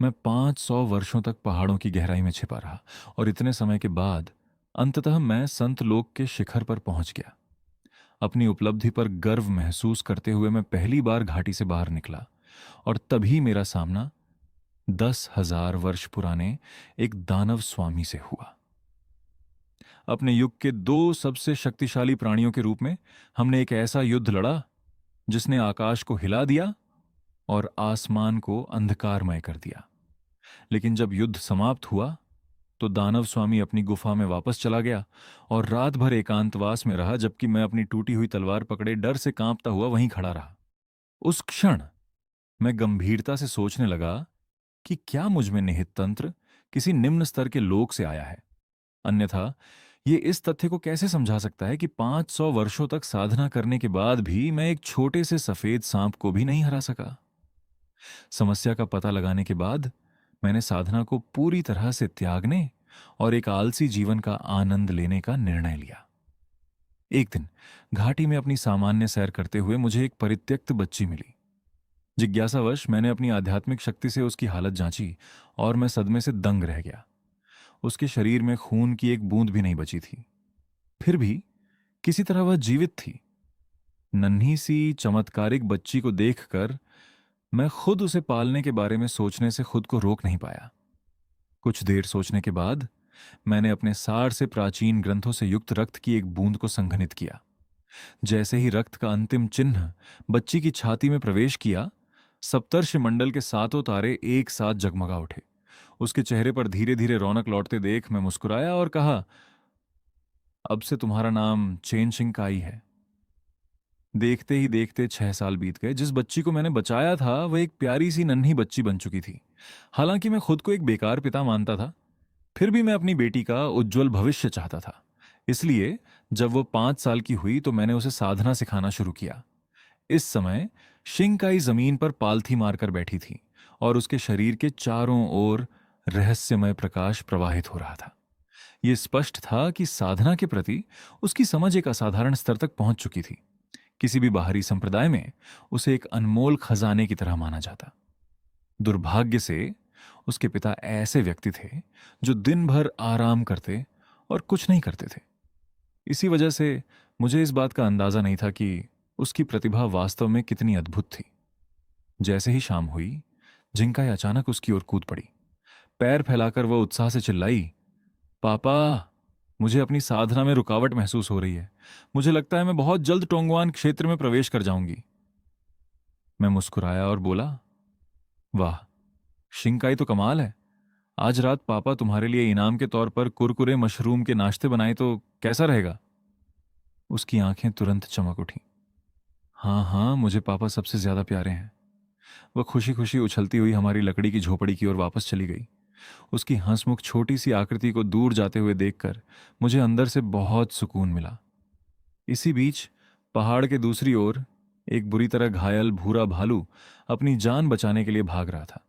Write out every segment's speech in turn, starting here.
मैं 500 वर्षों तक पहाड़ों की गहराई में छिपा रहा और इतने समय के बाद अंततः मैं संत लोक के शिखर पर पहुंच गया। अपनी उपलब्धि पर गर्व महसूस करते हुए मैं पहली बार घाटी से बाहर निकला और तभी मेरा सामना 10,000 वर्ष पुराने एक दानव स्वामी से हुआ। अपने युग के दो सबसे शक्तिशाली प्राणियों के रूप में हमने एक ऐसा युद्ध लड़ा जिसने आकाश को हिला दिया और आसमान को अंधकारमय कर दिया। लेकिन जब युद्ध समाप्त हुआ तो दानव स्वामी अपनी गुफा में वापस चला गया और रात भर एकांतवास में रहा, जबकि मैं अपनी टूटी हुई तलवार पकड़े डर से कांपता हुआ वहीं खड़ा रहा। उस क्षण मैं गंभीरता से सोचने लगा कि क्या मुझ में निहित तंत्र किसी निम्न स्तर के लोक से आया है। अन्यथा ये इस तथ्य को कैसे समझा सकता है कि 500 वर्षों तक साधना करने के बाद भी मैं एक छोटे से सफेद सांप को भी नहीं हरा सका। समस्या का पता लगाने के बाद मैंने साधना को पूरी तरह से त्यागने और एक आलसी जीवन का आनंद लेने का निर्णय लिया। एक दिन घाटी में अपनी सामान्य सैर करते हुए मुझे एक परित्यक्त बच्ची मिली। जिज्ञासावश मैंने अपनी आध्यात्मिक शक्ति से उसकी हालत जांची और मैं सदमे से दंग रह गया। उसके शरीर में खून की एक बूंद भी नहीं बची थी, फिर भी किसी तरह वह जीवित थी। नन्ही सी चमत्कारिक बच्ची को देखकर मैं खुद उसे पालने के बारे में सोचने से खुद को रोक नहीं पाया। कुछ देर सोचने के बाद मैंने अपने 60 से प्राचीन ग्रंथों से युक्त रक्त की एक बूंद को संघनित किया। जैसे ही रक्त का अंतिम चिन्ह बच्ची की छाती में प्रवेश किया, सप्तर्षि मंडल के सातों तारे एक साथ जगमगा उठे। उसके चेहरे पर धीरे धीरे रौनक लौटते देख मैं मुस्कुराया और कहा, अब से तुम्हारा नाम चेन शिंकाई है। देखते ही देखते 6 साल बीत गए। जिस बच्ची को मैंने बचाया था वह एक प्यारी सी नन्ही बच्ची बन चुकी थी। हालांकि मैं खुद को एक बेकार पिता मानता था, फिर भी मैं अपनी बेटी का उज्जवल भविष्य चाहता था। इसलिए जब वो 5 साल की हुई तो मैंने उसे साधना सिखाना शुरू किया। इस समय शिंकाई जमीन पर पालथी मारकर बैठी थी और उसके शरीर के चारों ओर रहस्यमय प्रकाश प्रवाहित हो रहा था। यह स्पष्ट था कि साधना के प्रति उसकी समझ एक असाधारण स्तर तक पहुंच चुकी थी। किसी भी बाहरी संप्रदाय में उसे एक अनमोल खजाने की तरह माना जाता। दुर्भाग्य से उसके पिता ऐसे व्यक्ति थे जो दिन भर आराम करते और कुछ नहीं करते थे। इसी वजह से मुझे इस बात का अंदाजा नहीं था कि उसकी प्रतिभा वास्तव में कितनी अद्भुत थी। जैसे ही शाम हुई, जिंकाई अचानक उसकी ओर कूद पड़ी। पैर फैलाकर वह उत्साह से चिल्लाई, पापा, मुझे अपनी साधना में रुकावट महसूस हो रही है। मुझे लगता है मैं बहुत जल्द टोंगवान क्षेत्र में प्रवेश कर जाऊंगी। मैं मुस्कुराया और बोला, वाह, शिंकाई तो कमाल है। आज रात पापा तुम्हारे लिए इनाम के तौर पर कुरकुरे मशरूम के नाश्ते बनाए तो कैसा रहेगा? उसकी आंखें तुरंत चमक उठी। हाँ हाँ, मुझे पापा सबसे ज्यादा प्यारे हैं। वह खुशी खुशी उछलती हुई हमारी लकड़ी की झोपड़ी की ओर वापस चली गई। उसकी हंसमुख छोटी सी आकृति को दूर जाते हुए देखकर मुझे अंदर से बहुत सुकून मिला। इसी बीच पहाड़ के दूसरी ओर एक बुरी तरह घायल भूरा भालू अपनी जान बचाने के लिए भाग रहा था।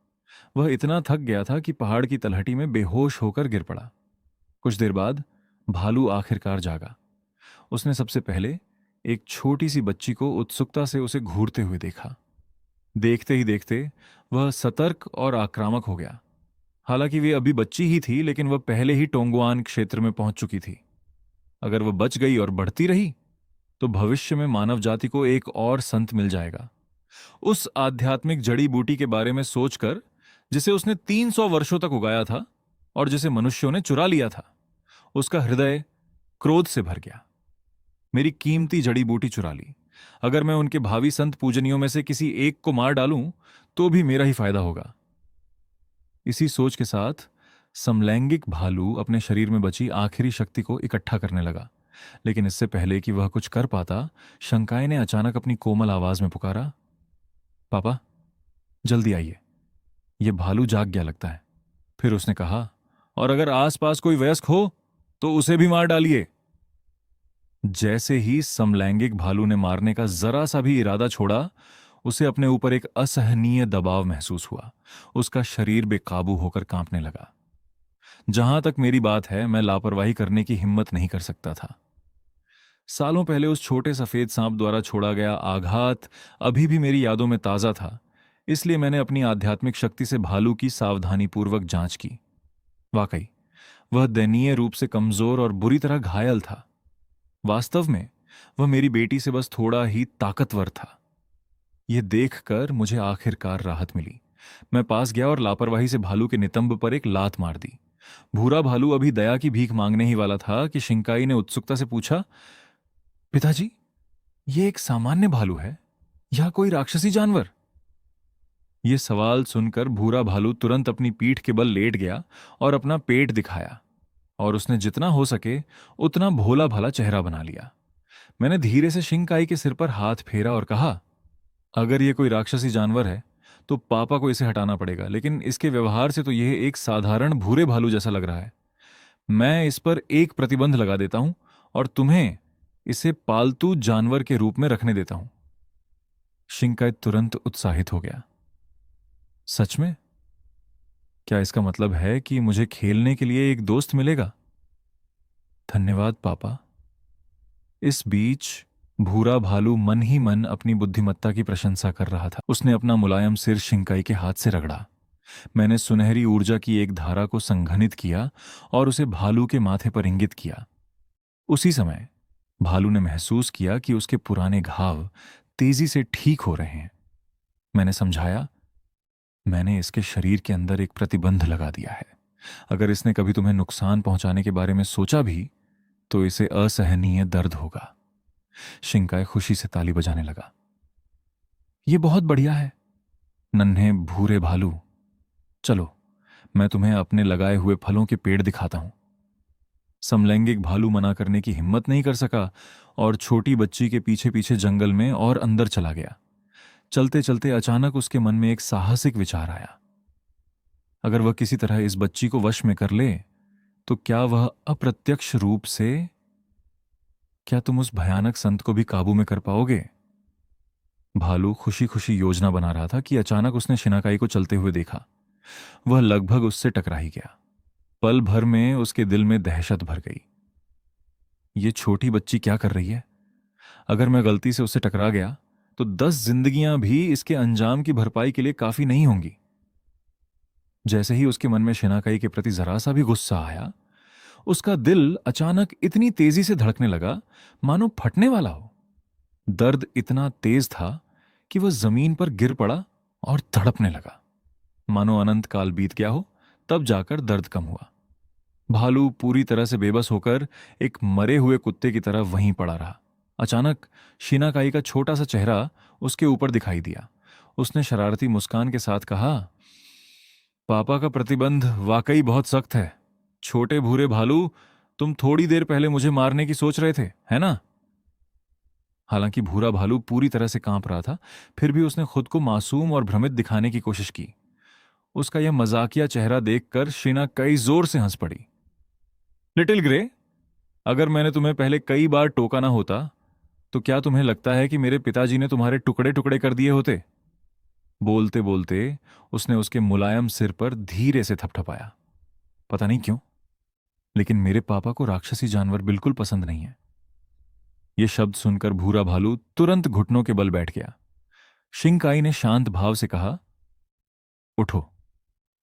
वह इतना थक गया था कि पहाड़ की तलहटी में बेहोश होकर गिर पड़ा। कुछ देर बाद भालू आखिरकार जागा। उसने सबसे पहले एक छोटी सी बच्ची को उत्सुकता से उसे घूरते हुए देखा। देखते ही देखते वह सतर्क और आक्रामक हो गया। हालांकि वे अभी बच्ची ही थी, लेकिन वह पहले ही टोंगवान क्षेत्र में पहुंच चुकी थी। अगर वह बच गई और बढ़ती रही तो भविष्य में मानव जाति को एक और संत मिल जाएगा। उस आध्यात्मिक जड़ी बूटी के बारे में सोचकर, जिसे उसने 300 वर्षों तक उगाया था और जिसे मनुष्यों ने चुरा लिया था, उसका हृदय क्रोध से भर गया। मेरी कीमती जड़ी बूटी चुरा ली। अगर मैं उनके भावी संत पूजनियों में से किसी एक को मार डालूं तो भी मेरा ही फायदा होगा। इसी सोच के साथ समलैंगिक भालू अपने शरीर में बची आखिरी शक्ति को इकट्ठा करने लगा। लेकिन इससे पहले कि वह कुछ कर पाता, शंकाई ने अचानक अपनी कोमल आवाज में पुकारा, पापा, जल्दी आइए, यह भालू जाग गया लगता है। फिर उसने कहा, और अगर आसपास कोई वयस्क हो तो उसे भी मार डालिए। जैसे ही समलैंगिक भालू ने मारने का जरा सा भी इरादा छोड़ा, उसे अपने ऊपर एक असहनीय दबाव महसूस हुआ। उसका शरीर बेकाबू होकर कांपने लगा। जहां तक मेरी बात है, मैं लापरवाही करने की हिम्मत नहीं कर सकता था। सालों पहले उस छोटे सफेद सांप द्वारा छोड़ा गया आघात अभी भी मेरी यादों में ताजा था। इसलिए मैंने अपनी आध्यात्मिक शक्ति से भालू की सावधानीपूर्वक जांच की। वाकई वह दयनीय रूप से कमजोर और बुरी तरह घायल था। वास्तव में वह मेरी बेटी से बस थोड़ा ही ताकतवर था। यह देखकर मुझे आखिरकार राहत मिली। मैं पास गया और लापरवाही से भालू के नितंब पर एक लात मार दी। भूरा भालू अभी दया की भीख मांगने ही वाला था कि शिंकाई ने उत्सुकता से पूछा, पिताजी, ये एक सामान्य भालू है या कोई राक्षसी जानवर? यह सवाल सुनकर भूरा भालू तुरंत अपनी पीठ के बल लेट गया और अपना पेट दिखाया, और उसने जितना हो सके उतना भोला भाला चेहरा बना लिया। मैंने धीरे से शिंकाई के सिर पर हाथ फेरा और कहा, अगर यह कोई राक्षसी जानवर है तो पापा को इसे हटाना पड़ेगा, लेकिन इसके व्यवहार से तो यह एक साधारण भूरे भालू जैसा लग रहा है। मैं इस पर एक प्रतिबंध लगा देता हूं और तुम्हें इसे पालतू जानवर के रूप में रखने देता हूं। शिंकाई तुरंत उत्साहित हो गया। सच में? क्या इसका मतलब है कि मुझे खेलने के लिए एक दोस्त मिलेगा? धन्यवाद पापा। इस बीच भूरा भालू मन ही मन अपनी बुद्धिमत्ता की प्रशंसा कर रहा था। उसने अपना मुलायम सिर शिंकाई के हाथ से रगड़ा। मैंने सुनहरी ऊर्जा की एक धारा को संघनित किया और उसे भालू के माथे पर इंगित किया। उसी समय भालू ने महसूस किया कि उसके पुराने घाव तेजी से ठीक हो रहे हैं। मैंने समझाया, मैंने इसके शरीर के अंदर एक प्रतिबंध लगा दिया है। अगर इसने कभी तुम्हें नुकसान पहुंचाने के बारे में सोचा भी तो इसे असहनीय दर्द होगा। शिंकाई खुशी से ताली बजाने लगा। यह बहुत बढ़िया है नन्हे भूरे भालू। चलो, मैं तुम्हें अपने लगाए हुए फलों के पेड़ दिखाता हूं। समलैंगिक भालू मना करने की हिम्मत नहीं कर सका और छोटी बच्ची के पीछे पीछे जंगल में और अंदर चला गया। चलते चलते अचानक उसके मन में एक साहसिक विचार आया। अगर वह किसी तरह इस बच्ची को वश में कर ले तो क्या वह अप्रत्यक्ष रूप से, क्या तुम उस भयानक संत को भी काबू में कर पाओगे? भालू खुशी खुशी योजना बना रहा था कि अचानक उसने शिनाकाई को चलते हुए देखा। वह लगभग उससे टकरा ही गया। पल भर में उसके दिल में दहशत भर गई। ये छोटी बच्ची क्या कर रही है? अगर मैं गलती से उससे टकरा गया तो 10 जिंदगियां भी इसके अंजाम की भरपाई के लिए काफी नहीं होंगी। जैसे ही उसके मन में शिनाकाई के प्रति जरा सा भी गुस्सा आया, उसका दिल अचानक इतनी तेजी से धड़कने लगा मानो फटने वाला हो। दर्द इतना तेज था कि वह जमीन पर गिर पड़ा और तड़पने लगा, मानो अनंत काल बीत गया हो। तब जाकर दर्द कम हुआ। भालू पूरी तरह से बेबस होकर एक मरे हुए कुत्ते की तरह वहीं पड़ा रहा। अचानक शिनाकाई का छोटा सा चेहरा उसके ऊपर दिखाई दिया। उसने शरारती मुस्कान के साथ कहा, पापा का प्रतिबंध वाकई बहुत सख्त है। छोटे भूरे भालू, तुम थोड़ी देर पहले मुझे मारने की सोच रहे थे, है ना? हालांकि भूरा भालू पूरी तरह से कांप रहा था, फिर भी उसने खुद को मासूम और भ्रमित दिखाने की कोशिश की। उसका यह मजाकिया चेहरा देखकर शिनाकाई जोर से हंस पड़ी। लिटिल ग्रे, अगर मैंने तुम्हें पहले कई बार टोका ना होता तो क्या तुम्हें लगता है कि मेरे पिताजी ने तुम्हारे टुकड़े टुकड़े कर दिए होते? बोलते बोलते उसने उसके मुलायम सिर पर धीरे से थपथपाया। पता नहीं क्यों, लेकिन मेरे पापा को राक्षसी जानवर बिल्कुल पसंद नहीं है। यह शब्द सुनकर भूरा भालू तुरंत घुटनों के बल बैठ गया। शिंकाई ने शांत भाव से कहा, उठो,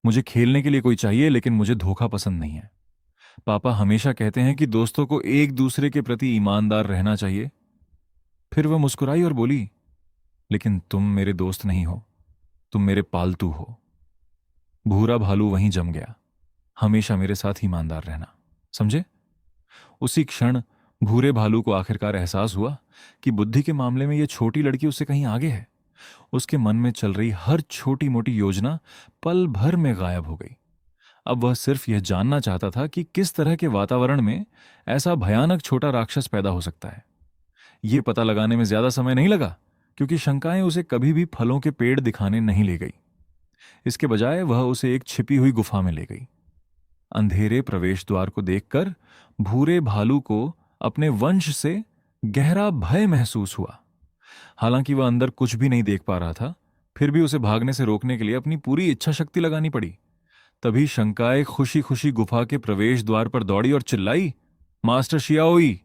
मुझे खेलने के लिए कोई चाहिए, लेकिन मुझे धोखा पसंद नहीं है। पापा हमेशा कहते हैं कि दोस्तों को एक दूसरे के प्रति ईमानदार रहना चाहिए। फिर वह मुस्कुराई और बोली, लेकिन तुम मेरे दोस्त नहीं हो, तुम मेरे पालतू हो। भूरा भालू वहीं जम गया। हमेशा मेरे साथ ईमानदार रहना, समझे? उसी क्षण भूरे भालू को आखिरकार एहसास हुआ कि बुद्धि के मामले में यह छोटी लड़की उससे कहीं आगे है। उसके मन में चल रही हर छोटी मोटी योजना पल भर में गायब हो गई। अब वह सिर्फ यह जानना चाहता था कि किस तरह के वातावरण में ऐसा भयानक छोटा राक्षस पैदा हो सकता है। यह पता लगाने में ज्यादा समय नहीं लगा, क्योंकि शंकाएं उसे कभी भी फलों के पेड़ दिखाने नहीं ले गई। इसके बजाय वह उसे एक छिपी हुई गुफा में ले गई। अंधेरे प्रवेश द्वार को देखकर भूरे भालू को अपने वंश से गहरा भय महसूस हुआ। हालांकि वह अंदर कुछ भी नहीं देख पा रहा था, फिर भी उसे भागने से रोकने के लिए अपनी पूरी इच्छा शक्ति लगानी पड़ी। तभी शंकाए खुशी खुशी गुफा के प्रवेश द्वार पर दौड़ी और चिल्लाई, मास्टर शियाओई,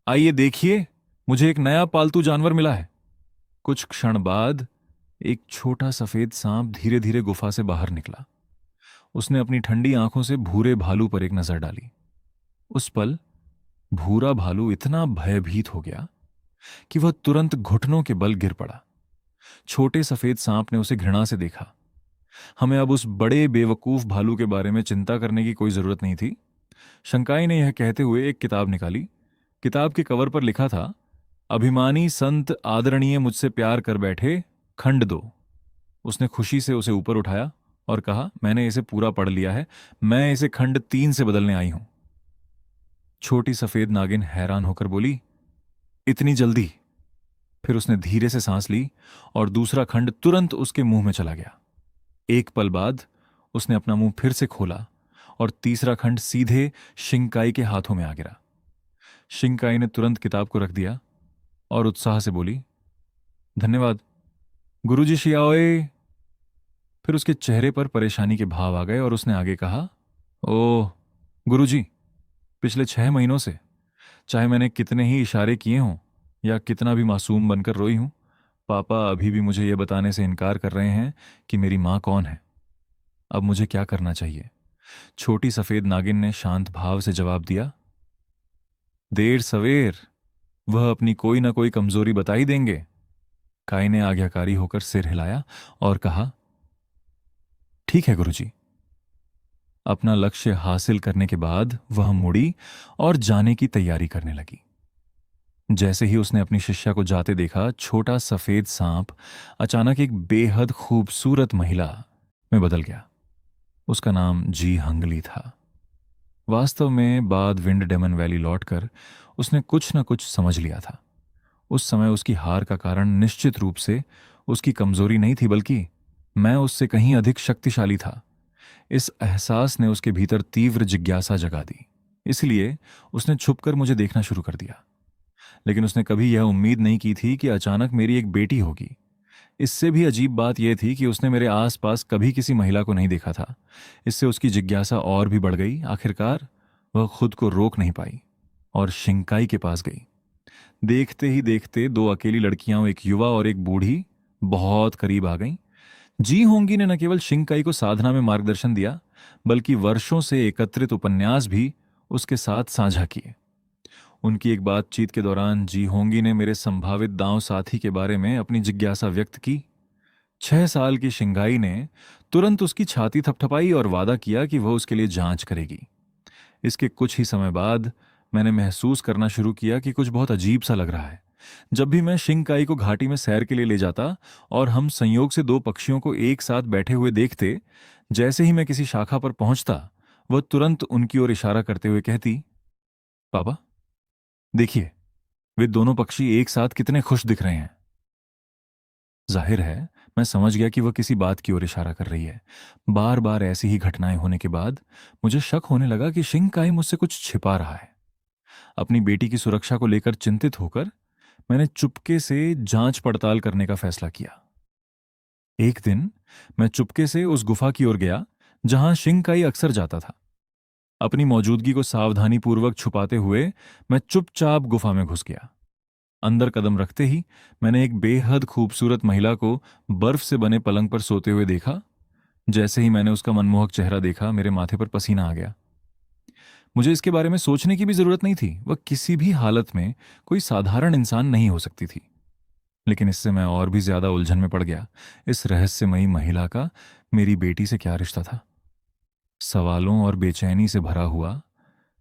आइए देखिए, मुझे एक नया पालतू जानवर मिला है। कुछ क्षण बाद एक छोटा सफेद सांप धीरे धीरे गुफा से बाहर निकला। उसने अपनी ठंडी आंखों से भूरे भालू पर एक नजर डाली। उस पल भूरा भालू इतना भयभीत हो गया कि वह तुरंत घुटनों के बल गिर पड़ा। छोटे सफेद सांप ने उसे घृणा से देखा। हमें अब उस बड़े बेवकूफ भालू के बारे में चिंता करने की कोई जरूरत नहीं थी। शंकाई ने यह कहते हुए एक किताब निकाली। किताब के कवर पर लिखा था, अभिमानी संत आदरणीय मुझसे प्यार कर बैठे, खंड 2। उसने खुशी से उसे ऊपर उठाया और कहा, मैंने इसे पूरा पढ़ लिया है, मैं इसे खंड 3 से बदलने आई हूं। छोटी सफेद नागिन हैरान होकर बोली, इतनी जल्दी? फिर उसने धीरे से सांस ली और दूसरा खंड तुरंत उसके मुंह में चला गया। एक पल बाद उसने अपना मुंह फिर से खोला और तीसरा खंड सीधे शिंकाई के हाथों में आ गिरा। शिंकाई ने तुरंत किताब को रख दिया और उत्साह से बोली, धन्यवाद गुरुजी शियाओए। फिर उसके चेहरे पर परेशानी के भाव आ गए और उसने आगे कहा, ओह गुरुजी, पिछले 6 महीनों से चाहे मैंने कितने ही इशारे किए हों या कितना भी मासूम बनकर रोई हूं, पापा अभी भी मुझे यह बताने से इनकार कर रहे हैं कि मेरी मां कौन है। अब मुझे क्या करना चाहिए? छोटी सफेद नागिन ने शांत भाव से जवाब दिया, देर सवेर वह अपनी कोई ना कोई कमजोरी बता ही देंगे। काई ने आज्ञाकारी होकर सिर हिलाया और कहा, ठीक है गुरुजी। अपना लक्ष्य हासिल करने के बाद वह मुड़ी और जाने की तैयारी करने लगी। जैसे ही उसने अपनी शिष्या को जाते देखा, छोटा सफेद सांप अचानक एक बेहद खूबसूरत महिला में बदल गया। उसका नाम जी हंगली था। वास्तव में बाद विंड डेमन वैली लौटकर उसने कुछ न कुछ समझ लिया था। उस समय उसकी हार का कारण निश्चित रूप से उसकी कमजोरी नहीं थी, बल्कि मैं उससे कहीं अधिक शक्तिशाली था। इस एहसास ने उसके भीतर तीव्र जिज्ञासा जगा दी। इसलिए उसने छुपकर मुझे देखना शुरू कर दिया। लेकिन उसने कभी यह उम्मीद नहीं की थी कि अचानक मेरी एक बेटी होगी। इससे भी अजीब बात यह थी कि उसने मेरे आसपास कभी किसी महिला को नहीं देखा था। इससे उसकी जिज्ञासा और भी बढ़ गई। आखिरकार वह खुद को रोक नहीं पाई और शिंकाई के पास गई। देखते ही देखते 2 अकेली लड़कियां, एक युवा और एक बूढ़ी, बहुत करीब आ गईं। जी होंगी ने न केवल शिंकाई को साधना में मार्गदर्शन दिया, बल्कि वर्षों से एकत्रित उपन्यास भी उसके साथ साझा किए। उनकी एक बातचीत के दौरान जी होंगी ने मेरे संभावित दांव साथी के बारे में अपनी जिज्ञासा व्यक्त की। 6 साल की शिंगाई ने तुरंत उसकी छाती थपथपाई और वादा किया कि वह उसके लिए जांच करेगी। इसके कुछ ही समय बाद मैंने महसूस करना शुरू किया कि कुछ बहुत अजीब सा लग रहा है। जब भी मैं शिंकाई को घाटी में सैर के लिए ले जाता और हम संयोग से 2 पक्षियों को एक साथ बैठे हुए देखते, जैसे ही मैं किसी शाखा पर पहुंचता, वह तुरंत उनकी ओर इशारा करते हुए कहती, पापा देखिए, वे दोनों पक्षी एक साथ कितने खुश दिख रहे हैं। जाहिर है मैं समझ गया कि वह किसी बात की ओर इशारा कर रही है। बार बार ऐसी ही घटनाएं होने के बाद मुझे शक होने लगा कि शिंकाई मुझसे कुछ छिपा रहा है। अपनी बेटी की सुरक्षा को लेकर चिंतित होकर मैंने चुपके से जांच पड़ताल करने का फैसला किया। एक दिन मैं चुपके से उस गुफा की ओर गया जहां शिंकाई अक्सर जाता था। अपनी मौजूदगी को सावधानीपूर्वक छुपाते हुए मैं चुपचाप गुफा में घुस गया। अंदर कदम रखते ही मैंने एक बेहद खूबसूरत महिला को बर्फ से बने पलंग पर सोते हुए देखा। जैसे ही मैंने उसका मनमोहक चेहरा देखा, मेरे माथे पर पसीना आ गया। मुझे इसके बारे में सोचने की भी जरूरत नहीं थी। वह किसी भी हालत में कोई साधारण इंसान नहीं हो सकती थी। लेकिन इससे मैं और भी ज्यादा उलझन में पड़ गया। इस रहस्यमयी महिला का मेरी बेटी से क्या रिश्ता था? सवालों और बेचैनी से भरा हुआ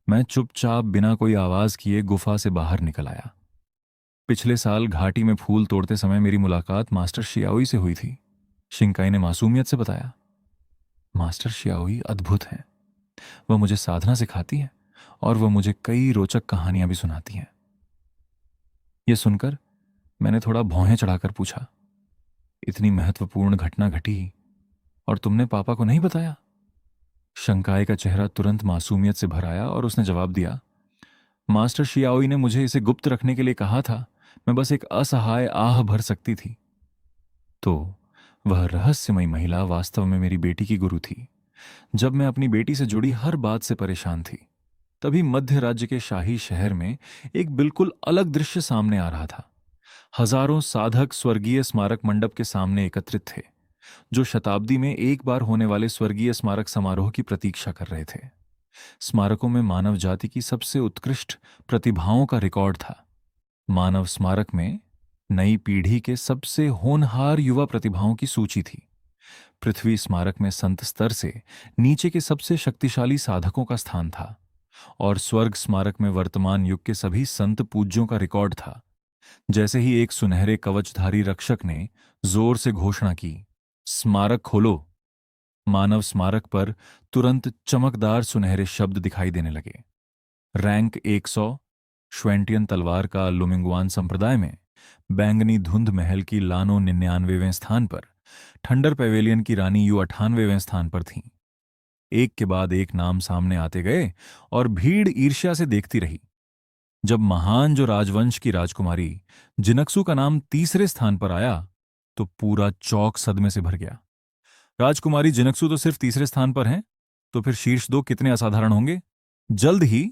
मैं चुपचाप बिना कोई आवाज किए गुफा से बाहर निकल आया। पिछले साल घाटी में फूल तोड़ते समय मेरी मुलाकात मास्टर शियाओई से हुई थी। शिंकाई ने मासूमियत से बताया, मास्टर शियाओई अद्भुत हैं। वह मुझे साधना सिखाती है और वह मुझे कई रोचक कहानियां भी सुनाती हैं। यह सुनकर मैंने थोड़ा भौहें चढ़ाकर पूछा, इतनी महत्वपूर्ण घटना घटी और तुमने पापा को नहीं बताया? शंकाई का चेहरा तुरंत मासूमियत से भर आया और उसने जवाब दिया, मास्टर शियाओई ने मुझे इसे गुप्त रखने के लिए कहा था। मैं बस एक असहाय आह भर सकती थी। तो वह रहस्यमयी महिला वास्तव में मेरी बेटी की गुरु थी। जब मैं अपनी बेटी से जुड़ी हर बात से परेशान थी, तभी मध्य राज्य के शाही शहर में एक बिल्कुल अलग दृश्य सामने आ रहा था। हजारों साधक स्वर्गीय स्मारक मंडप के सामने एकत्रित थे, जो शताब्दी में एक बार होने वाले स्वर्गीय स्मारक समारोह की प्रतीक्षा कर रहे थे। स्मारकों में मानव जाति की सबसे उत्कृष्ट प्रतिभाओं का रिकॉर्ड था। मानव स्मारक में नई पीढ़ी के सबसे होनहार युवा प्रतिभाओं की सूची थी। पृथ्वी स्मारक में संत स्तर से नीचे के सबसे शक्तिशाली साधकों का स्थान था, और स्वर्ग स्मारक में वर्तमान युग के सभी संत पूज्यों का रिकॉर्ड था। जैसे ही एक सुनहरे कवचधारी रक्षक ने जोर से घोषणा की, स्मारक खोलो, मानव स्मारक पर तुरंत चमकदार सुनहरे शब्द दिखाई देने लगे। रैंक 100 श्वेंटियन तलवार का लुमिंगवान संप्रदाय में बैंगनी धुंध महल की लानो 99वें स्थान पर, ठंडर पेवेलियन की रानी यू 98वें स्थान पर थीं। एक के बाद एक नाम सामने आते गए और भीड़ ईर्ष्या से देखती रही। जब महान जो राजवंश की राजकुमारी जिनक्सु का नाम तीसरे स्थान पर आया, तो पूरा चौक सदमे से भर गया। राजकुमारी जिनक्सु तो सिर्फ तीसरे स्थान पर हैं, तो फिर शीर्ष दो कितने असाधारण होंगे। जल्द ही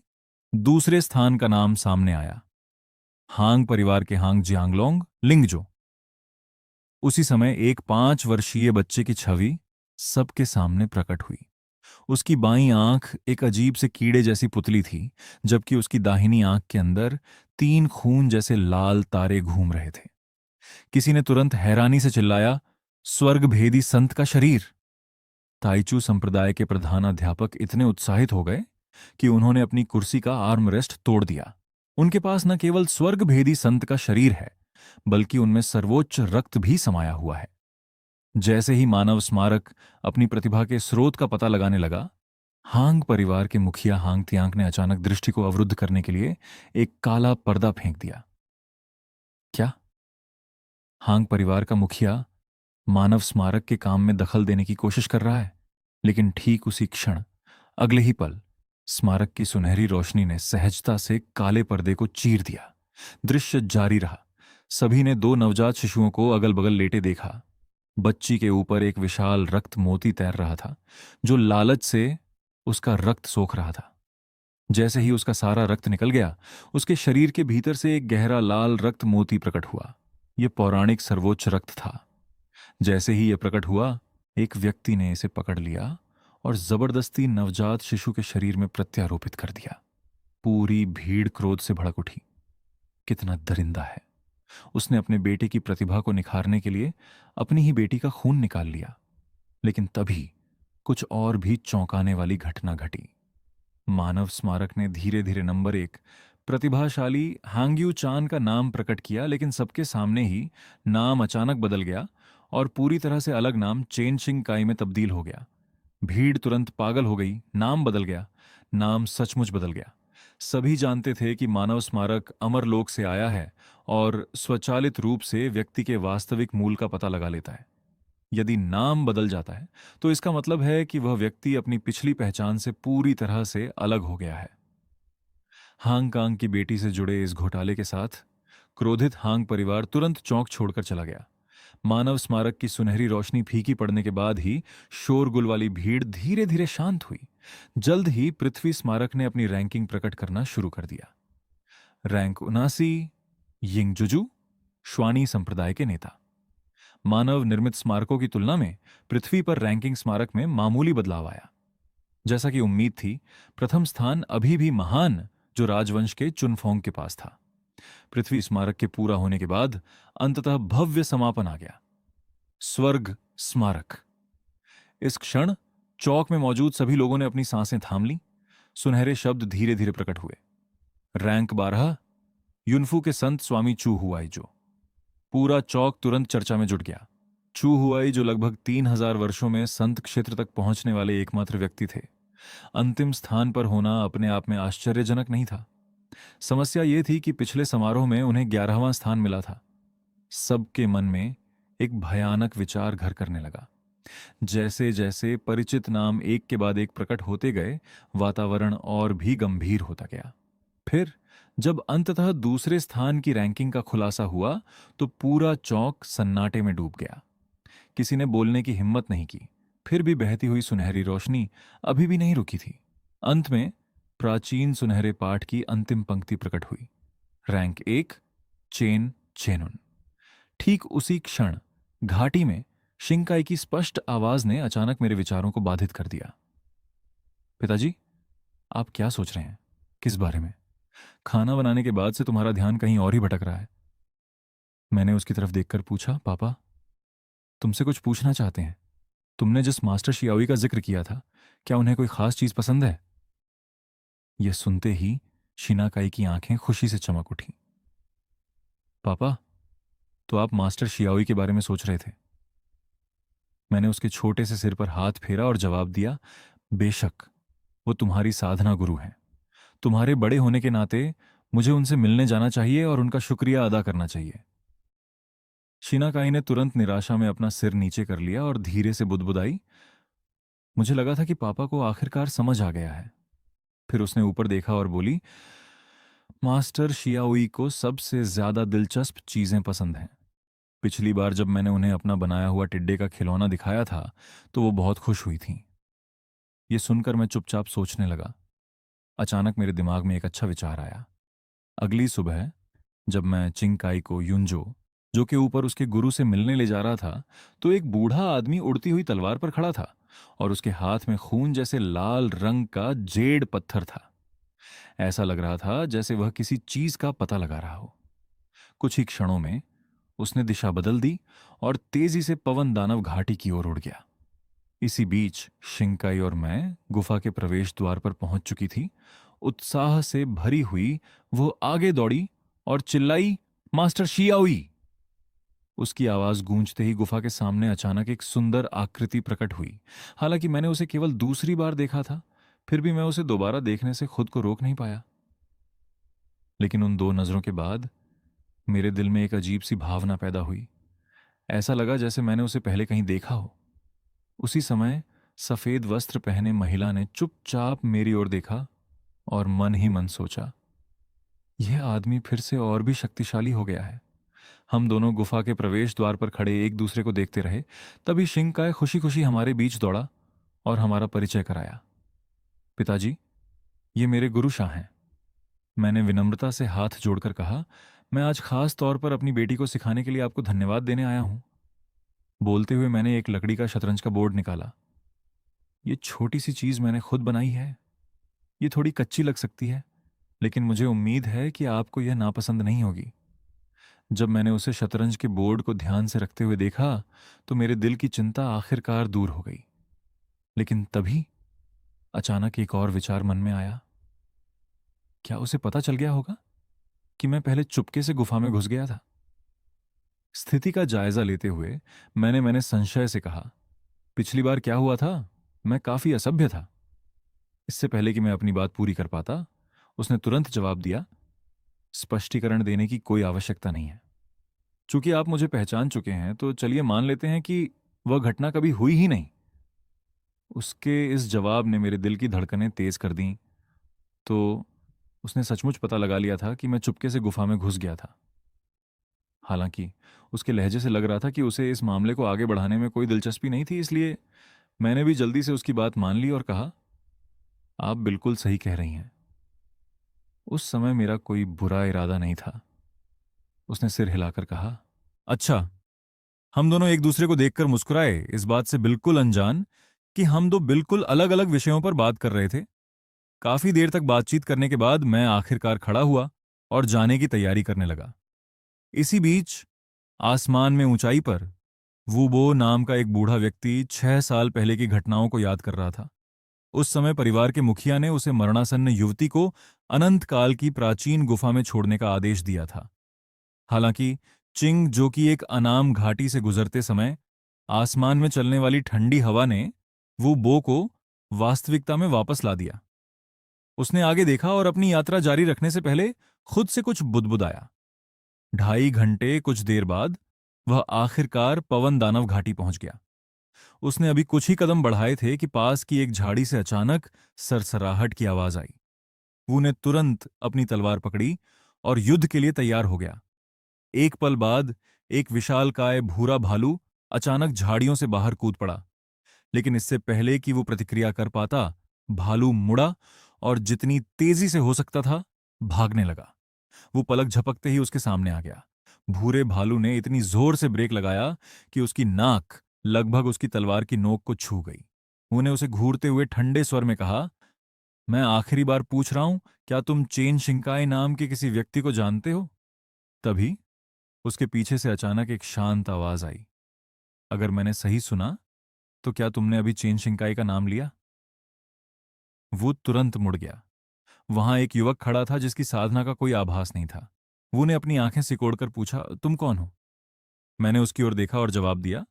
दूसरे स्थान का नाम सामने आया, हांग परिवार के हांग जियांगलोंग लिंगजो। उसी समय एक 5 वर्षीय बच्चे की छवि सबके सामने प्रकट हुई। उसकी बाईं आंख एक अजीब से कीड़े जैसी पुतली थी, जबकि उसकी दाहिनी आंख के अंदर 3 खून जैसे लाल तारे घूम रहे थे। किसी ने तुरंत हैरानी से चिल्लाया, स्वर्ग भेदी संत का शरीर। ताइचू संप्रदाय के प्रधानाध्यापक इतने उत्साहित हो गए कि उन्होंने अपनी कुर्सी का आर्मरेस्ट तोड़ दिया। उनके पास न केवल स्वर्ग भेदी संत का शरीर है, बल्कि उनमें सर्वोच्च रक्त भी समाया हुआ है। जैसे ही मानव स्मारक अपनी प्रतिभा के स्रोत का पता लगाने लगा, हांग परिवार के मुखिया हांग तियांग ने अचानक दृष्टि को अवरुद्ध करने के लिए एक काला पर्दा फेंक दिया। क्या? हांग परिवार का मुखिया मानव स्मारक के काम में दखल देने की कोशिश कर रहा है, लेकिन ठीक उसी क्षण, अगले ही पल, स्मारक की सुनहरी रोशनी ने सहजता से काले पर्दे को चीर दिया। दृश्य जारी रहा। सभी ने 2 नवजात शिशुओं को अगल बगल लेटे देखा। बच्ची के ऊपर एक विशाल रक्त मोती तैर रहा था, जो लालच से उसका रक्त सोख रहा था। जैसे ही उसका सारा रक्त निकल गया, उसके शरीर के भीतर से एक गहरा लाल रक्त मोती प्रकट हुआ। यह पौराणिक सर्वोच्च रक्त था। जैसे ही यह प्रकट हुआ, एक व्यक्ति ने इसे पकड़ लिया और जबरदस्ती नवजात शिशु के शरीर में प्रत्यारोपित कर दिया। पूरी भीड़ क्रोध से भड़क उठी। कितना दरिंदा है! उसने अपने बेटे की प्रतिभा को निखारने के लिए अपनी ही बेटी का खून निकाल लिया। लेकिन तभी कुछ और भी चौंकाने वाली घटना घटी। मानव स्मारक ने धीरे धीरे नंबर 1 प्रतिभाशाली हांग्यू चान का नाम प्रकट किया, लेकिन सबके सामने ही नाम अचानक बदल गया और पूरी तरह से अलग नाम चेन शिंग काई में तब्दील हो गया। भीड़ तुरंत पागल हो गई। नाम बदल गया, नाम सचमुच बदल गया। सभी जानते थे कि मानव स्मारक अमरलोक से आया है और स्वचालित रूप से व्यक्ति के वास्तविक मूल का पता लगा लेता है। यदि नाम बदल जाता है, तो इसका मतलब है कि वह व्यक्ति अपनी पिछली पहचान से पूरी तरह से अलग हो गया है। हांग कांग की बेटी से जुड़े इस घोटाले के साथ क्रोधित हांग परिवार तुरंत चौंक छोड़कर चला गया। मानव स्मारक की सुनहरी रोशनी फीकी पड़ने के बाद ही शोरगुल वाली भीड़ धीरे धीरे शांत हुई। जल्द ही पृथ्वी स्मारक ने अपनी रैंकिंग प्रकट करना शुरू कर दिया। रैंक 79, यिंगजुजू, श्वानी संप्रदाय के नेता। मानव निर्मित स्मारकों की तुलना में पृथ्वी पर रैंकिंग स्मारक में मामूली बदलाव आया। जैसा कि उम्मीद थी, प्रथम स्थान अभी भी महान जो राजवंश के चुनफोंग के पास था। पृथ्वी स्मारक के पूरा होने के बाद अंततः भव्य समापन आ गया, स्वर्ग स्मारक। इस क्षण चौक में मौजूद सभी लोगों ने अपनी सांसें थाम ली। सुनहरे शब्द धीरे धीरे प्रकट हुए। रैंक 12, युनफू के संत स्वामी चू हुआई जो। पूरा चौक तुरंत चर्चा में जुट गया। चू हुआई जो लगभग 3000 वर्षों में संत क्षेत्र तक पहुंचने वाले एकमात्र व्यक्ति थे। अंतिम स्थान पर होना अपने आप में आश्चर्यजनक नहीं था। समस्या यह थी कि पिछले समारोह में उन्हें 11वां स्थान मिला था। सबके मन में एक भयानक विचार घर करने लगा। जैसे जैसे परिचित नाम एक के बाद एक प्रकट होते गए, वातावरण और भी गंभीर होता गया। फिर जब अंततः दूसरे स्थान की रैंकिंग का खुलासा हुआ, तो पूरा चौक सन्नाटे में डूब गया। किसी ने बोलने की हिम्मत नहीं की। फिर भी बहती हुई सुनहरी रोशनी अभी भी नहीं रुकी थी। अंत में प्राचीन सुनहरे पाठ की अंतिम पंक्ति प्रकट हुई। रैंक 1, चेन चेनुन। ठीक उसी क्षण घाटी में शिंकाई की स्पष्ट आवाज ने अचानक मेरे विचारों को बाधित कर दिया। पिताजी, आप क्या सोच रहे हैं? किस बारे में? खाना बनाने के बाद से तुम्हारा ध्यान कहीं और ही भटक रहा है। मैंने उसकी तरफ देखकर पूछा, पापा, तुमसे कुछ पूछना चाहते हैं। तुमने जिस मास्टर शियाओई का जिक्र किया था, क्या उन्हें कोई खास चीज पसंद है? यह सुनते ही शिनाकाई की आंखें खुशी से चमक उठी। पापा, तो आप मास्टर शियाओई के बारे में सोच रहे थे? मैंने उसके छोटे से सिर पर हाथ फेरा और जवाब दिया, बेशक, वो तुम्हारी साधना गुरु हैं। तुम्हारे बड़े होने के नाते मुझे उनसे मिलने जाना चाहिए और उनका शुक्रिया अदा करना चाहिए। शिनाकाई ने तुरंत निराशा में अपना सिर नीचे कर लिया और धीरे से बुदबुदाई। मुझे लगा था कि पापा को आखिरकार समझ आ गया है। फिर उसने ऊपर देखा और बोली, मास्टर शियाओई को सबसे ज्यादा दिलचस्प चीजें पसंद हैं। पिछली बार जब मैंने उन्हें अपना बनाया हुआ टिड्डे का खिलौना दिखाया था तो वो बहुत खुश हुई थीं। ये सुनकर मैं चुपचाप सोचने लगा। अचानक मेरे दिमाग में एक अच्छा विचार आया। अगली सुबह जब मैं चिंकाई को युंजो, जो के ऊपर उसके गुरु से मिलने ले जा रहा था, तो एक बूढ़ा आदमी उड़ती हुई तलवार पर खड़ा था और उसके हाथ में खून जैसे लाल रंग का जेड पत्थर था। ऐसा लग रहा था जैसे वह किसी चीज का पता लगा रहा हो। कुछ ही क्षणों में उसने दिशा बदल दी और तेजी से पवन दानव घाटी की ओर उड़ गया। इसी बीच शिंकाई और मैं गुफा के प्रवेश द्वार पर पहुंच चुकी थी। उत्साह से भरी हुई वो आगे दौड़ी और चिल्लाई, मास्टर शियाओई! उसकी आवाज गूंजते ही गुफा के सामने अचानक एक सुंदर आकृति प्रकट हुई। हालांकि मैंने उसे केवल दूसरी बार देखा था, फिर भी मैं उसे दोबारा देखने से खुद को रोक नहीं पाया। लेकिन उन दो नजरों के बाद मेरे दिल में एक अजीब सी भावना पैदा हुई। ऐसा लगा जैसे मैंने उसे पहले कहीं देखा हो। उसी समय सफेद वस्त्र पहने महिला ने चुपचाप मेरी ओर देखा और मन ही मन सोचा, यह आदमी फिर से और भी शक्तिशाली हो गया है। हम दोनों गुफा के प्रवेश द्वार पर खड़े एक दूसरे को देखते रहे। तभी शिंकाय खुशी खुशी हमारे बीच दौड़ा और हमारा परिचय कराया। पिताजी, ये मेरे गुरु शाह हैं। मैंने विनम्रता से हाथ जोड़कर कहा, मैं आज खास तौर पर अपनी बेटी को सिखाने के लिए आपको धन्यवाद देने आया हूं। बोलते हुए मैंने एक लकड़ी का शतरंज का बोर्ड निकाला। ये छोटी सी चीज मैंने खुद बनाई है। ये थोड़ी कच्ची लग सकती है, लेकिन मुझे उम्मीद है कि आपको यह नापसंद नहीं होगी। जब मैंने उसे शतरंज के बोर्ड को ध्यान से रखते हुए देखा तो मेरे दिल की चिंता आखिरकार दूर हो गई। लेकिन तभी अचानक एक और विचार मन में आया। क्या उसे पता चल गया होगा कि मैं पहले चुपके से गुफा में घुस गया था? स्थिति का जायजा लेते हुए मैंने संशय से कहा, पिछली बार क्या हुआ था? मैं काफी असभ्य था। इससे पहले कि मैं अपनी बात पूरी कर पाता, उसने तुरंत जवाब दिया, स्पष्टीकरण देने की कोई आवश्यकता नहीं है। चूंकि आप मुझे पहचान चुके हैं तो चलिए मान लेते हैं कि वह घटना कभी हुई ही नहीं। उसके इस जवाब ने मेरे दिल की धड़कनें तेज कर दी। तो उसने सचमुच पता लगा लिया था कि मैं चुपके से गुफा में घुस गया था। हालांकि उसके लहजे से लग रहा था कि उसे इस मामले को आगे बढ़ाने में कोई दिलचस्पी नहीं थी, इसलिए मैंने भी जल्दी से उसकी बात मान ली और कहा, आप बिल्कुल सही कह रही हैं। उस समय मेरा कोई बुरा इरादा नहीं था। उसने सिर हिलाकर कहा, अच्छा, हम दोनों एक दूसरे को देखकर मुस्कुराए, इस बात से बिल्कुल अनजान कि हम दो बिल्कुल अलग अलग विषयों पर बात कर रहे थे। काफी देर तक बातचीत करने के बाद मैं आखिरकार खड़ा हुआ और जाने की तैयारी करने लगा। इसी बीच आसमान में ऊंचाई पर वूबो नाम का एक बूढ़ा व्यक्ति 6 साल पहले की घटनाओं को याद कर रहा था। उस समय परिवार के मुखिया ने उसे मरणासन्न युवती को अनंत काल की प्राचीन गुफा में छोड़ने का आदेश दिया था। हालांकि चिंग, जो कि एक अनाम घाटी से गुजरते समय आसमान में चलने वाली ठंडी हवा ने वो बो को वास्तविकता में वापस ला दिया। उसने आगे देखा और अपनी यात्रा जारी रखने से पहले खुद से कुछ बुदबुदाया। 2.5 घंटे कुछ देर बाद वह आखिरकार पवन दानव घाटी पहुंच गया। उसने अभी कुछ ही कदम बढ़ाए थे कि पास की एक झाड़ी से अचानक सरसराहट की आवाज आई। वो ने तुरंत अपनी तलवार पकड़ी और युद्ध के लिए तैयार हो गया। एक पल बाद एक विशालकाय भूरा भालू अचानक झाड़ियों से बाहर कूद पड़ा, लेकिन इससे पहले कि वो प्रतिक्रिया कर पाता, भालू मुड़ा और जितनी तेजी से हो सकता था भागने लगा। वो पलक झपकते ही उसके सामने आ गया। भूरे भालू ने इतनी जोर से ब्रेक लगाया कि उसकी नाक लगभग उसकी तलवार की नोक को छू गई। उन्हें उसे घूरते हुए ठंडे स्वर में कहा, मैं आखिरी बार पूछ रहा हूं, क्या तुम चेन शिंकाई नाम के किसी व्यक्ति को जानते हो? तभी उसके पीछे से अचानक एक शांत आवाज आई, अगर मैंने सही सुना तो क्या तुमने अभी चेन शिंकाई का नाम लिया? वो तुरंत मुड़ गया। वहां एक युवक खड़ा था जिसकी साधना का कोई आभास नहीं था। वो ने अपनी आंखें सिकोड़कर पूछा, तुम कौन हो? मैंने उसकी ओर देखा और जवाब दिया,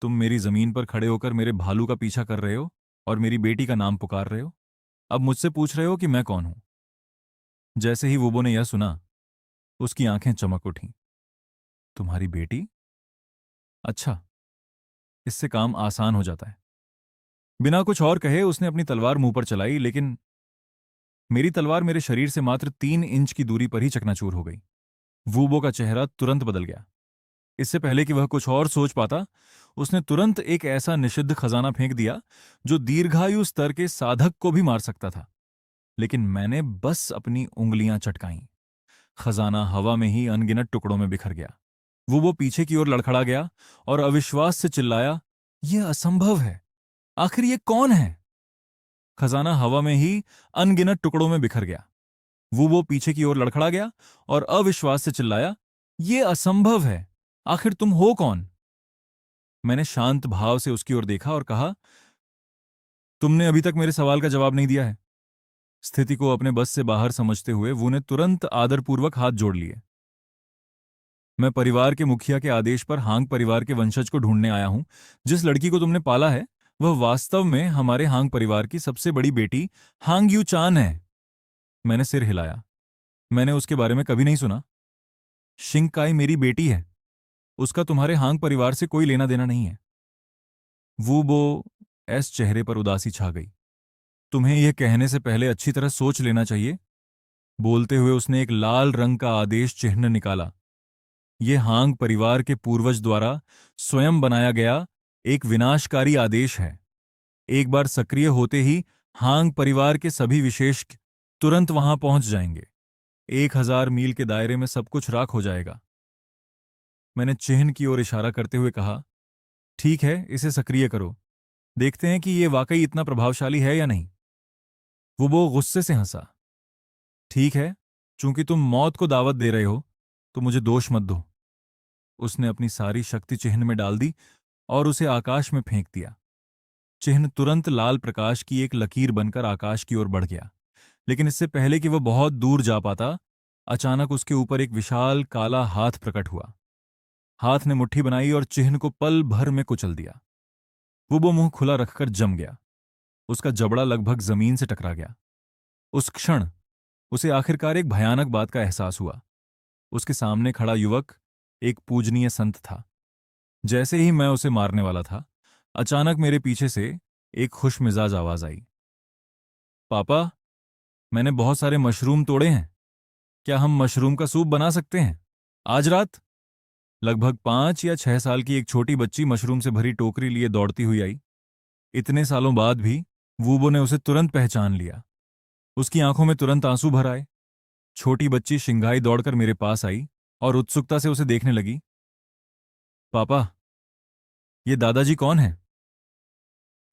तुम मेरी जमीन पर खड़े होकर मेरे भालू का पीछा कर रहे हो और मेरी बेटी का नाम पुकार रहे हो। अब मुझसे पूछ रहे हो कि मैं कौन हूं। जैसे ही वूबो ने यह सुना, उसकी आंखें चमक उठीं। तुम्हारी बेटी? अच्छा, इससे काम आसान हो जाता है। बिना कुछ और कहे उसने अपनी तलवार मुंह पर चलाई, लेकिन मेरी तलवार मेरे शरीर से मात्र 3 इंच की दूरी पर ही चकनाचूर हो गई। वूबो का चेहरा तुरंत बदल गया। इससे पहले कि वह कुछ और सोच पाता, उसने तुरंत एक ऐसा निषिद्ध खजाना फेंक दिया जो दीर्घायु स्तर के साधक को भी मार सकता था। लेकिन मैंने बस अपनी उंगलियां चटकाईं। खजाना हवा में ही अनगिनत टुकड़ों में बिखर गया। वो पीछे की ओर लड़खड़ा गया और अविश्वास से चिल्लाया, यह असंभव है। आखिर ये कौन है? खजाना हवा में ही अनगिनत टुकड़ों में बिखर गया। वो पीछे की ओर लड़खड़ा गया और अविश्वास से चिल्लाया, यह असंभव है। आखिर तुम हो कौन? मैंने शांत भाव से उसकी ओर देखा और कहा, तुमने अभी तक मेरे सवाल का जवाब नहीं दिया है। स्थिति को अपने बस से बाहर समझते हुए वो ने तुरंत आदरपूर्वक हाथ जोड़ लिए। मैं परिवार के मुखिया के आदेश पर हांग परिवार के वंशज को ढूंढने आया हूं। जिस लड़की को तुमने पाला है वह वास्तव में हमारे हांग परिवार की सबसे बड़ी बेटी हांग यू चान है। मैंने सिर हिलाया। मैंने उसके बारे में कभी नहीं सुना। शिंगकाई मेरी बेटी है। उसका तुम्हारे हांग परिवार से कोई लेना देना नहीं है। वूबो एस चेहरे पर उदासी छा गई। तुम्हें यह कहने से पहले अच्छी तरह सोच लेना चाहिए। बोलते हुए उसने एक लाल रंग का आदेश चिन्ह निकाला। यह हांग परिवार के पूर्वज द्वारा स्वयं बनाया गया एक विनाशकारी आदेश है। एक बार सक्रिय होते ही हांग परिवार के सभी विशेष तुरंत वहां पहुंच जाएंगे। 1000 मील के दायरे में सब कुछ राख हो जाएगा। मैंने चिन्ह की ओर इशारा करते हुए कहा, ठीक है, इसे सक्रिय करो। देखते हैं कि यह वाकई इतना प्रभावशाली है या नहीं। वो गुस्से से हंसा। ठीक है, चूंकि तुम मौत को दावत दे रहे हो तो मुझे दोष मत दो। उसने अपनी सारी शक्ति चिन्ह में डाल दी और उसे आकाश में फेंक दिया। चिन्ह तुरंत लाल प्रकाश की एक लकीर बनकर आकाश की ओर बढ़ गया। लेकिन इससे पहले कि वह बहुत दूर जा पाता, अचानक उसके ऊपर एक विशाल काला हाथ प्रकट हुआ। हाथ ने मुट्ठी बनाई और चिन्ह को पल भर में कुचल दिया। वो मुंह खुला रखकर जम गया। उसका जबड़ा लगभग जमीन से टकरा गया। उस क्षण उसे आखिरकार एक भयानक बात का एहसास हुआ। उसके सामने खड़ा युवक एक पूजनीय संत था। जैसे ही मैं उसे मारने वाला था, अचानक मेरे पीछे से एक खुशमिजाज आवाज आई। पापा, मैंने बहुत सारे मशरूम तोड़े हैं। क्या हम मशरूम का सूप बना सकते हैं आज रात? लगभग 5 या 6 साल की एक छोटी बच्ची मशरूम से भरी टोकरी लिए दौड़ती हुई आई। इतने सालों बाद भी वूबो ने उसे तुरंत पहचान लिया। उसकी आंखों में तुरंत आंसू भर आए। छोटी बच्ची शिंघाई दौड़कर मेरे पास आई और उत्सुकता से उसे देखने लगी। पापा, ये दादाजी कौन है?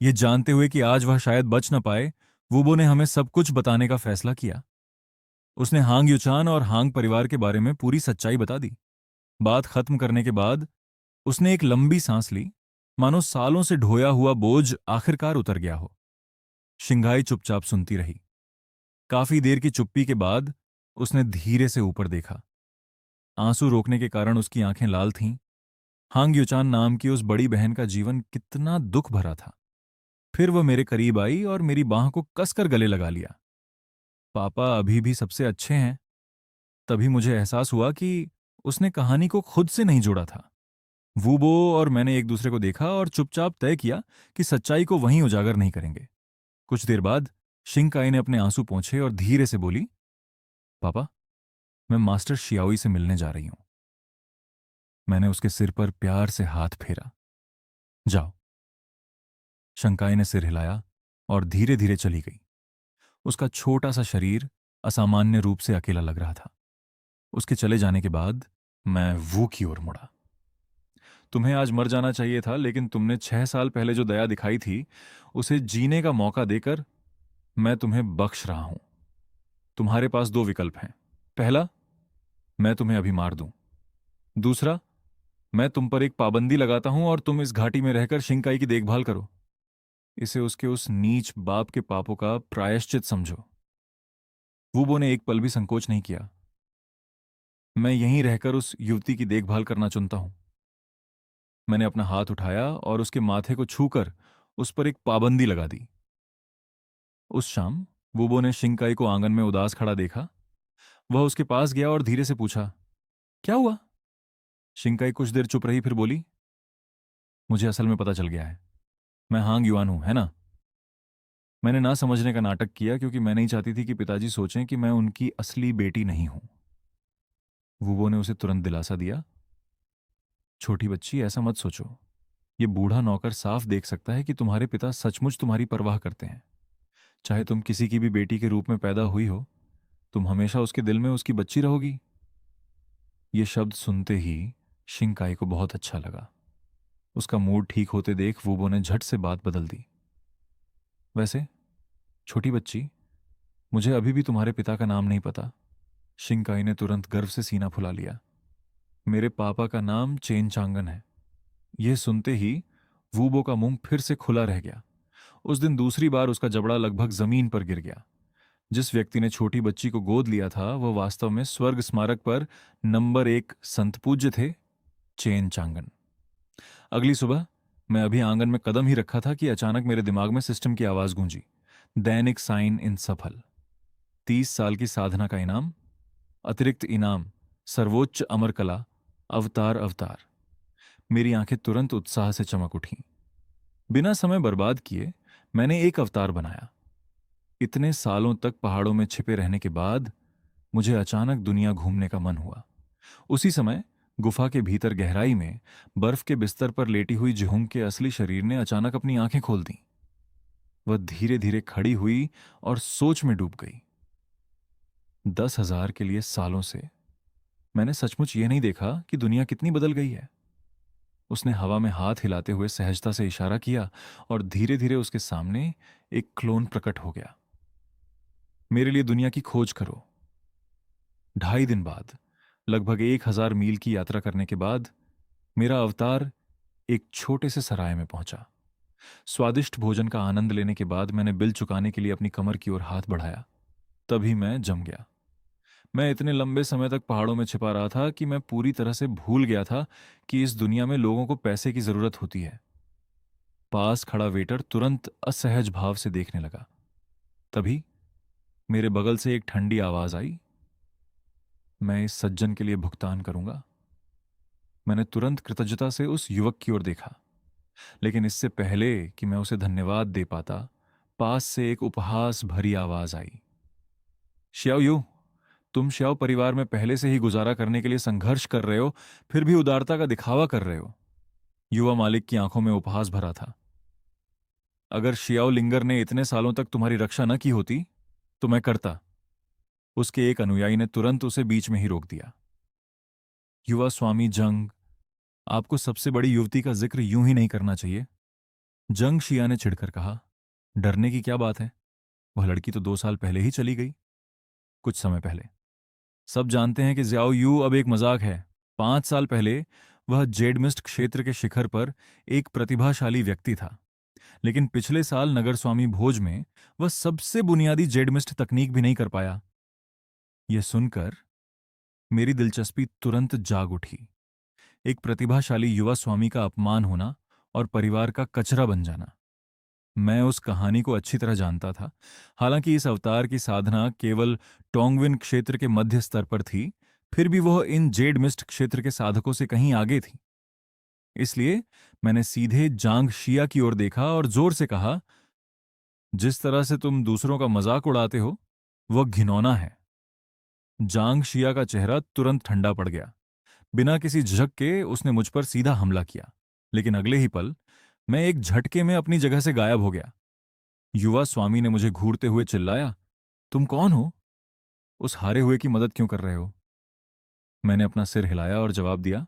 ये जानते हुए कि आज वह शायद बच न पाए, वूबो ने हमें सब कुछ बताने का फैसला किया। उसने हांग युचान और हांग परिवार के बारे में पूरी सच्चाई बता दी। बात खत्म करने के बाद उसने एक लंबी सांस ली, मानो सालों से ढोया हुआ बोझ आखिरकार उतर गया हो। शिंघाई चुपचाप सुनती रही। काफी देर की चुप्पी के बाद उसने धीरे से ऊपर देखा। आंसू रोकने के कारण उसकी आंखें लाल थीं। हांग युचान नाम की उस बड़ी बहन का जीवन कितना दुख भरा था। फिर वह मेरे करीब आई और मेरी बांह को कसकर गले लगा लिया। पापा अभी भी सबसे अच्छे हैं। तभी मुझे एहसास हुआ कि उसने कहानी को खुद से नहीं जोड़ा था। वूबो और मैंने एक दूसरे को देखा और चुपचाप तय किया कि सच्चाई को वहीं उजागर नहीं करेंगे। कुछ देर बाद शिंकाई ने अपने आंसू पोंछे और धीरे से बोली, पापा, मैं मास्टर शियाओई से मिलने जा रही हूं। मैंने उसके सिर पर प्यार से हाथ फेरा। जाओ। शंकाई ने सिर हिलाया और धीरे धीरे चली गई। उसका छोटा सा शरीर असामान्य रूप से अकेला लग रहा था। उसके चले जाने के बाद मैं वू की ओर मुड़ा। तुम्हें आज मर जाना चाहिए था, लेकिन तुमने 6 साल पहले जो दया दिखाई थी, उसे जीने का मौका देकर मैं तुम्हें बख्श रहा हूं। तुम्हारे पास दो विकल्प हैं। पहला, मैं तुम्हें अभी मार दूं। दूसरा, मैं तुम पर एक पाबंदी लगाता हूं और तुम इस घाटी में रहकर शिंकाई की देखभाल करो। इसे उसके उस नीच बाप के पापों का प्रायश्चित समझो। वूबो ने एक पल भी संकोच नहीं किया। मैं यहीं रहकर उस युवती की देखभाल करना चुनता हूं। मैंने अपना हाथ उठाया और उसके माथे को छूकर उस पर एक पाबंदी लगा दी। उस शाम वूबो ने शिंकाई को आंगन में उदास खड़ा देखा। वह उसके पास गया और धीरे से पूछा, क्या हुआ? शिंकाई कुछ देर चुप रही, फिर बोली, मुझे असल में पता चल गया है। मैं हांग युआन हूं, है ना? मैंने ना समझने का नाटक किया क्योंकि मैं नहीं चाहती थी कि पिताजी सोचें कि मैं उनकी असली बेटी नहीं हूं। वूबो ने उसे तुरंत दिलासा दिया, छोटी बच्ची, ऐसा मत सोचो। ये बूढ़ा नौकर साफ देख सकता है कि तुम्हारे पिता सचमुच तुम्हारी परवाह करते हैं। चाहे तुम किसी की भी बेटी के रूप में पैदा हुई हो, तुम हमेशा उसके दिल में उसकी बच्ची रहोगी। ये शब्द सुनते ही शिंकाई को बहुत अच्छा लगा। उसका मूड ठीक होते देख वूबो ने झट से बात बदल दी। वैसे छोटी बच्ची, मुझे अभी भी तुम्हारे पिता का नाम नहीं पता। शिंकाई ने तुरंत गर्व से सीना फुला लिया। मेरे पापा का नाम चेन चांगन है। यह सुनते ही वूबो का मुंह फिर से खुला रह गया। उस दिन दूसरी बार उसका जबड़ा लगभग जमीन पर गिर गया। जिस व्यक्ति ने छोटी बच्ची को गोद लिया था वह वास्तव में स्वर्ग स्मारक पर नंबर 1 संत पूज्य थे, चेन चांगन। अगली सुबह मैं अभी आंगन में कदम ही रखा था कि अचानक मेरे दिमाग में सिस्टम की आवाज गूंजी। दैनिक साइन इन सफल। 30 साल की साधना का इनाम, अतिरिक्त इनाम, सर्वोच्च अमर कला, अवतार अवतार। मेरी आंखें तुरंत उत्साह से चमक उठीं। बिना समय बर्बाद किए मैंने एक अवतार बनाया। इतने सालों तक पहाड़ों में छिपे रहने के बाद मुझे अचानक दुनिया घूमने का मन हुआ। उसी समय गुफा के भीतर गहराई में बर्फ के बिस्तर पर लेटी हुई जुहुंग के असली शरीर ने अचानक अपनी आंखें खोल दी। वह धीरे धीरे खड़ी हुई और सोच में डूब गई। 10,000 के लिए सालों से मैंने सचमुच ये नहीं देखा कि दुनिया कितनी बदल गई है। उसने हवा में हाथ हिलाते हुए सहजता से इशारा किया और धीरे धीरे उसके सामने एक क्लोन प्रकट हो गया। मेरे लिए दुनिया की खोज करो। 2.5 दिन बाद, लगभग 1,000 मील की यात्रा करने के बाद, मेरा अवतार एक छोटे से सराय में पहुंचा। स्वादिष्ट भोजन का आनंद लेने के बाद मैंने बिल चुकाने के लिए अपनी कमर की ओर हाथ बढ़ाया। तभी मैं जम गया। मैं इतने लंबे समय तक पहाड़ों में छिपा रहा था कि मैं पूरी तरह से भूल गया था कि इस दुनिया में लोगों को पैसे की जरूरत होती है। पास खड़ा वेटर तुरंत असहज भाव से देखने लगा। तभी मेरे बगल से एक ठंडी आवाज आई, मैं इस सज्जन के लिए भुगतान करूंगा। मैंने तुरंत कृतज्ञता से उस युवक की ओर देखा, लेकिन इससे पहले कि मैं उसे धन्यवाद दे पाता, पास से एक उपहास भरी आवाज आई, श्याओ यू, तुम श्याओ परिवार में पहले से ही गुजारा करने के लिए संघर्ष कर रहे हो, फिर भी उदारता का दिखावा कर रहे हो। युवा मालिक की आंखों में उपहास भरा था। अगर शियाओ लिंगर ने इतने सालों तक तुम्हारी रक्षा न की होती तो मैं करता। उसके एक अनुयायी ने तुरंत उसे बीच में ही रोक दिया। युवा स्वामी जंग, आपको सबसे बड़ी युवती का जिक्र यूं ही नहीं करना चाहिए। जंग शिया ने चिढ़कर कहा, डरने की क्या बात है? वह लड़की तो 2 साल पहले ही चली गई, कुछ समय पहले। सब जानते हैं कि ज्याओ यू अब एक मजाक है। 5 साल पहले वह जेडमिस्ट क्षेत्र के शिखर पर एक प्रतिभाशाली व्यक्ति था, लेकिन पिछले साल नगर स्वामी भोज में वह सबसे बुनियादी जेडमिस्ट तकनीक भी नहीं कर पाया। यह सुनकर मेरी दिलचस्पी तुरंत जाग उठी। एक प्रतिभाशाली युवा स्वामी का अपमान होना और परिवार का कचरा बन जाना। मैं उस कहानी को अच्छी तरह जानता था। हालांकि इस अवतार की साधना केवल टोंगविन क्षेत्र के मध्य स्तर पर थी, फिर भी वह इन जेड मिस्ट क्षेत्र के साधकों से कहीं आगे थी। इसलिए मैंने सीधे जांग शिया की ओर देखा और जोर से कहा, जिस तरह से तुम दूसरों का मजाक उड़ाते हो वह घिनौना है। जांग शिया का चेहरा तुरंत ठंडा पड़ गया। बिना किसी झिझक के उसने मुझ पर सीधा हमला किया, लेकिन अगले ही पल मैं एक झटके में अपनी जगह से गायब हो गया। युवा स्वामी ने मुझे घूरते हुए चिल्लाया, तुम कौन हो? उस हारे हुए की मदद क्यों कर रहे हो? मैंने अपना सिर हिलाया और जवाब दिया,